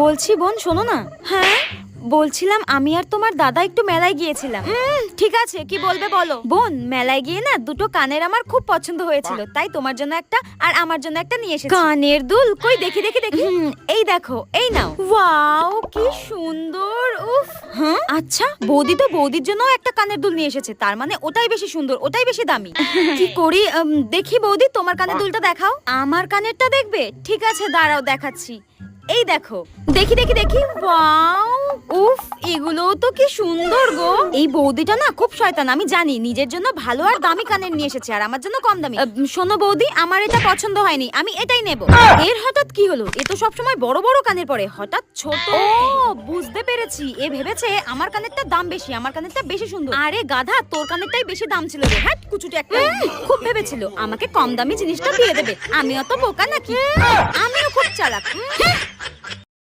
বলছি বোন শোনো না। হ্যাঁ বলছিলাম আমি আর তোমার দাদা একটু মেলায় গিয়েছিলাম। ঠিক আছে কি বলবে বলো। বোন মেলায় গিয়ে না দুটো কানের আমার খুব পছন্দ হয়েছিল, তাই তোমার জন্য একটা আর আমার জন্য একটা নিয়ে এসেছি। কানের দুল কই দেখি দেখি দেখি। এই দেখো, এই নাও। ওয়াও কি সুন্দর। উফ। হ্যাঁ আচ্ছা বৌদি তো বৌদির জন্য একটা কানের দুল নিয়ে এসেছে, তার মানে ওটাই বেশি সুন্দর, ওটাই বেশি দামি। কি করি দেখি বৌদি তোমার কানের দুলটা দেখাও। আমার কানেরটা দেখবে? ঠিক আছে দাঁড়াও দেখাচ্ছি। এই দেখো, দেখি দেখি দেখি। ওয়াও উফ এগুলো তো কি সুন্দর গো। এই বৌদিটা না খুব শয়তান, আমি জানি। নিজের জন্য ভালো আর দামি কানের নিয়ে এসেছে আর আমার জন্য কম দামি। শোনো বৌদি, আমার এটা পছন্দ হয়নি, আমি এটাই নেব। এর হঠাৎ কি হলো? এ তো সবসময় বড় বড় কানের পরে, হঠাৎ ছোট। ও বুঝতে পেরেছি, এ ভেবেছে আমার কানেরটা দাম বেশি, আমার কানেরটা বেশি সুন্দর। আরে গাধা, তোর কানেরটাই বেশি দাম ছিল রে। হ্যাঁ কুচুটে একটা। খুব ভেবেছিল আমাকে কম দামি জিনিসটা দিয়ে দেবে। আমি অত বোকা নাকি? আমিও খুব চালাক।